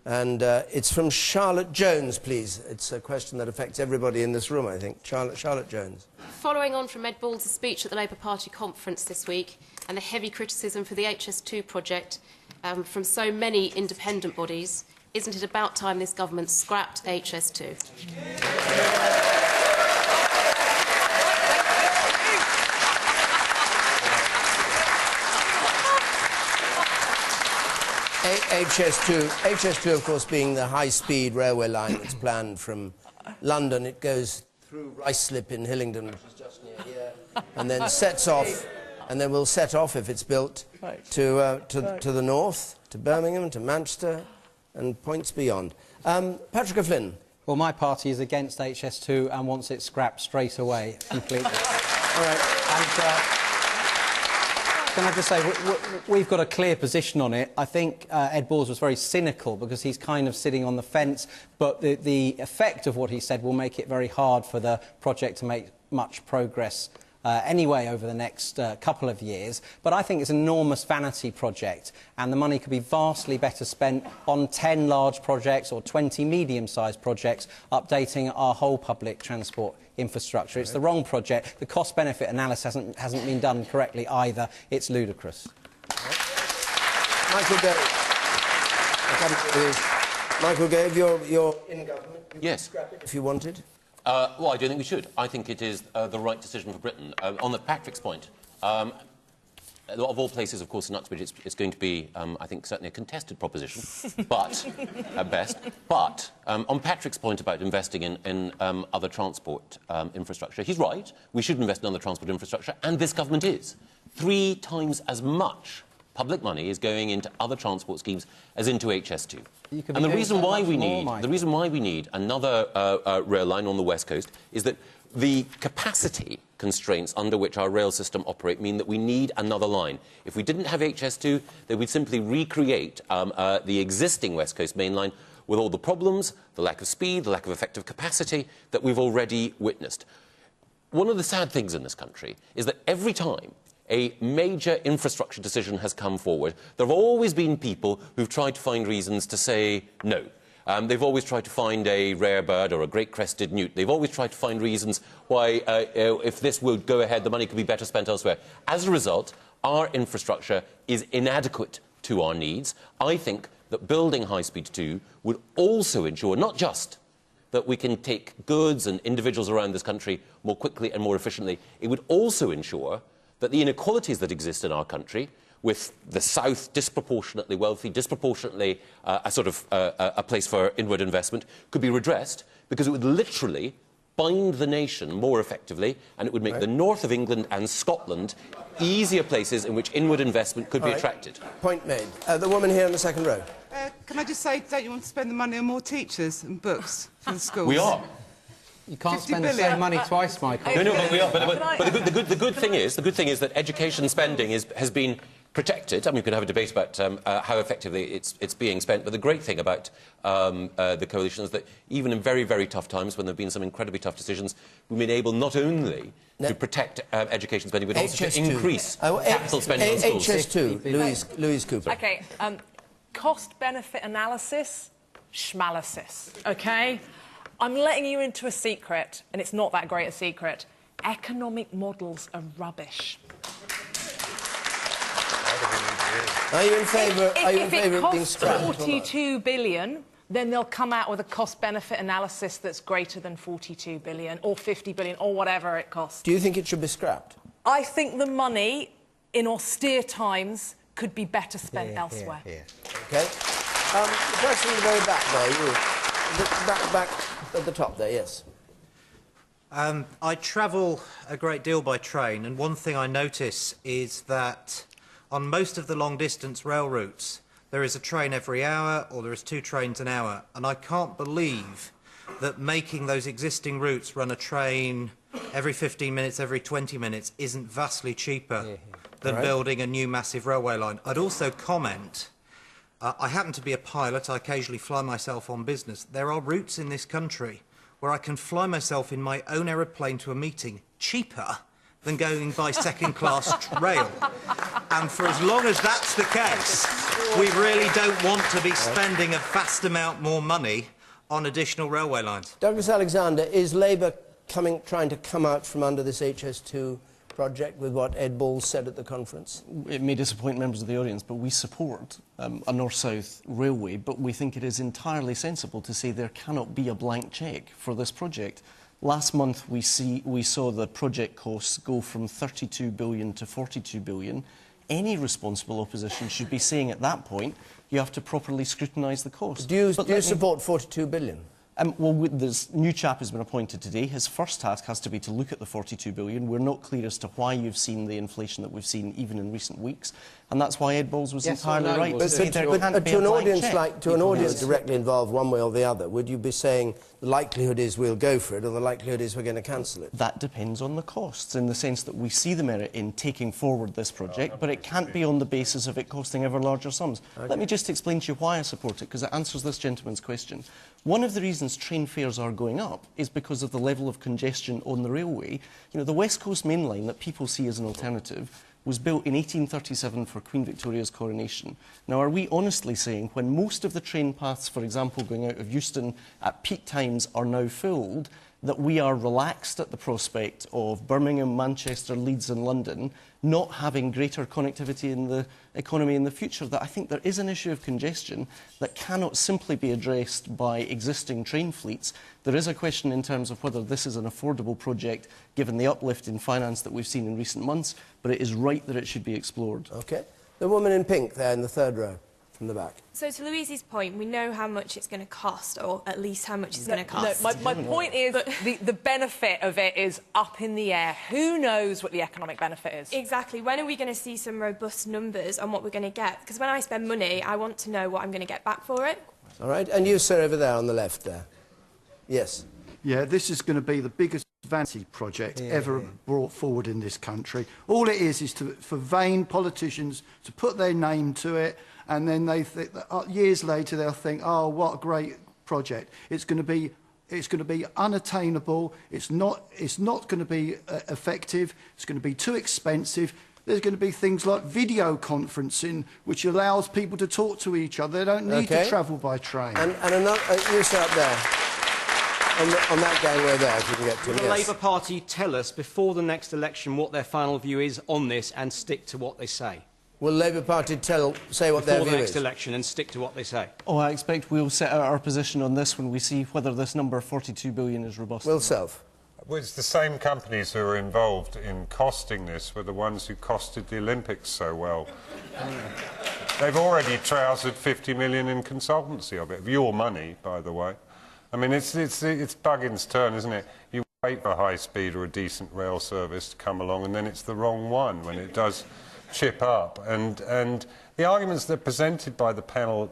And it's from Charlotte Jones, please. It's a question that affects everybody in this room, I think. Charlotte Jones. Following on from Ed Balls' speech at the Labour Party conference this week and the heavy criticism for the HS2 project from so many independent bodies, isn't it about time this government scrapped HS2? HS2, of course, being the high-speed railway line that's planned from London. It goes through Ruislip in Hillingdon, which is just near here, and then sets off, and then will set off, if it's built, to the north, to Birmingham, to Manchester, and points beyond. Patrick O'Flynn. Well, my party is against HS2 and wants it scrapped straight away, completely. All right. Can I just say, we've got a clear position on it. I think Ed Balls was very cynical because he's kind of sitting on the fence, but the effect of what he said will make it very hard for the project to make much progress anyway over the next couple of years. But I think it's an enormous vanity project, and the money could be vastly better spent on 10 large projects or 20 medium-sized projects, updating our whole public transport infrastructure. It's the wrong project. The cost-benefit analysis hasn't been done correctly either. It's ludicrous. Michael Gove, you're in government. You yes. Could scrap it if you wanted. Well, I don't think we should. I think it is the right decision for Britain. On Patrick's point, of all places, of course, in Uxbridge, it's going to be, I think, certainly a contested proposition, but, at best. But, on Patrick's point about investing in other transport infrastructure, he's right. We should invest in other transport infrastructure, and this government is. 3 times as much public money is going into other transport schemes as into HS2. And the reason why we need another rail line on the West Coast is that the capacity constraints under which our rail system operate mean that we need another line. If we didn't have HS2, then we'd simply recreate the existing West Coast main line with all the problems, the lack of speed, the lack of effective capacity that we've already witnessed. One of the sad things in this country is that every time a major infrastructure decision has come forward, there have always been people who've tried to find reasons to say no. They've always tried to find a rare bird or a great-crested newt. They've always tried to find reasons why, if this would go ahead, the money could be better spent elsewhere. As a result, our infrastructure is inadequate to our needs. I think that building High-Speed 2 would also ensure not just that we can take goods and individuals around this country more quickly and more efficiently, it would also ensure that the inequalities that exist in our country, with the South disproportionately wealthy, disproportionately a place for inward investment, could be redressed, because it would literally bind the nation more effectively, and it would make the north of England and Scotland easier places in which inward investment could be attracted. Point made. The woman here in the second row. Can I just say, don't you want to spend the money on more teachers and books for the schools? We are. You can't spend the same money twice, Michael. No, but we are. But the good thing is that education spending has been protected. I mean, we could have a debate about how effectively it's being spent. But the great thing about the coalition is that even in very, very tough times, when there have been some incredibly tough decisions, we've been able not only to protect education spending, but also to increase capital spending on schools. HS2, Louise Cooper. OK, cost-benefit analysis, schmalasis, OK? I'm letting you into a secret, and it's not that great a secret. Economic models are rubbish. Are you in favour of being scrapped? If it costs 42 billion, then they'll come out with a cost-benefit analysis that's greater than 42 billion, or 50 billion, or whatever it costs. Do you think it should be scrapped? I think the money, in austere times, could be better spent elsewhere. OK. The person in the very back there, you. Back at the top there, yes. I travel a great deal by train, and one thing I notice is that on most of the long-distance rail routes, there is a train every hour, or there is 2 trains an hour, and I can't believe that making those existing routes run a train every 15 minutes, every 20 minutes, isn't vastly cheaper than building a new massive railway line. I'd also comment, I happen to be a pilot. I occasionally fly myself on business. There are routes in this country where I can fly myself in my own aeroplane to a meeting cheaper than going by second-class rail. And for as long as that's the case, we really don't want to be spending a vast amount more money on additional railway lines. Douglas Alexander, is Labour trying to come out from under this HS2 project with what Ed Balls said at the conference? It may disappoint members of the audience, but we support a north-south railway, but we think it is entirely sensible to say there cannot be a blank cheque for this project. Last month we saw the project costs go from 32 billion to 42 billion. Any responsible opposition should be saying at that point you have to properly scrutinise the cost. Do you support 42 billion? Well, this new chap has been appointed today. His first task has to be to look at the 42 billion. We're not clear as to why you've seen the inflation that we've seen even in recent weeks, and that's why Ed Balls was entirely right. But to an audience directly involved one way or the other, would you be saying the likelihood is we'll go for it, or the likelihood is we're going to cancel it? That depends on the costs, in the sense that we see the merit in taking forward this project, but it can't be on the basis of it costing ever larger sums. Okay. Let me just explain to you why I support it, because it answers this gentleman's question. One of the reasons train fares are going up is because of the level of congestion on the railway. You know, the West Coast Main Line that people see as an alternative was built in 1837 for Queen Victoria's coronation. Now, are we honestly saying when most of the train paths, for example, going out of Euston at peak times are now filled, that we are relaxed at the prospect of Birmingham, Manchester, Leeds and London not having greater connectivity in the economy in the future? That I think there is an issue of congestion that cannot simply be addressed by existing train fleets. There is a question in terms of whether this is an affordable project given the uplift in finance that we've seen in recent months, but it is right that it should be explored. OK. The woman in pink there in the third row. From the back. So to Louise's point, we know how much it's going to cost, or at least how much it's going to cost. No, my point is the benefit of it is up in the air. Who knows what the economic benefit is? Exactly. When are we going to see some robust numbers on what we're going to get? Because when I spend money, I want to know what I'm going to get back for it. All right. And you, sir, over there on the left there. Yes. Yeah, this is going to be the biggest vanity project ever brought forward in this country. All it is for vain politicians to put their name to it, and then they think that, years later they'll think, oh, what a great project. It's going to be unattainable. It's not going to be effective. It's going to be too expensive. There's going to be things like video conferencing, which allows people to talk to each other. They don't need to travel by train. And another, you start there. On that gangway there, if you can get to Will the Labour Party tell us before the next election what their final view is on this and stick to what they say? Will the Labour Party say what their view is? Before the next election and stick to what they say? Oh, I expect we'll set out our position on this when we see whether this number 42 billion is robust. Will Self. Well, it's the same companies who are involved in costing this were the ones who costed the Olympics so well. They've already trousered 50 million in consultancy of it, of your money, by the way. I mean, it's Buggin's turn, isn't it? You wait for high speed or a decent rail service to come along, and then it's the wrong one when it does chip up. And the arguments that are presented by the panel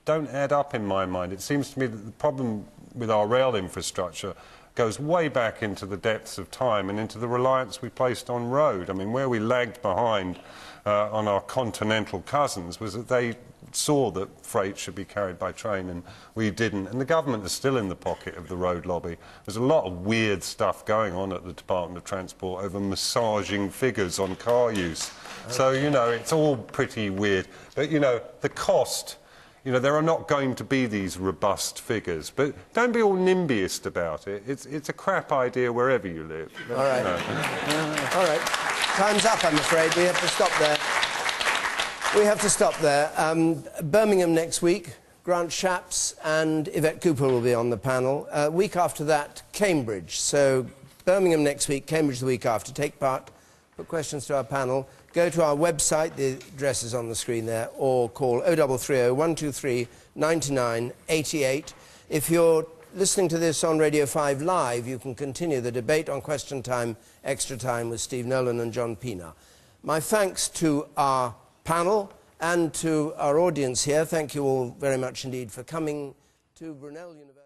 don't add up in my mind. It seems to me that the problem with our rail infrastructure goes way back into the depths of time and into the reliance we placed on road. I mean, where we lagged behind on our continental cousins was that they saw that freight should be carried by train and we didn't. And the government is still in the pocket of the road lobby. There's a lot of weird stuff going on at the Department of Transport over massaging figures on car use. So, you know, it's all pretty weird. But, you know, the cost, you know, there are not going to be these robust figures. But don't be all NIMBYist about it. It's a crap idea wherever you live. All right. All right. Time's up, I'm afraid. We have to stop there. We have to stop there. Birmingham next week. Grant Shapps and Yvette Cooper will be on the panel. Week after that, Cambridge. So Birmingham next week, Cambridge the week after. Take part, put questions to our panel. Go to our website, the address is on the screen there, or call 0330 123 99 88. If you're listening to this on Radio 5 Live, you can continue the debate on Question Time, Extra Time with Steve Nolan and John Pina. My thanks to our panel and to our audience here. Thank you all very much indeed for coming to Brunel University.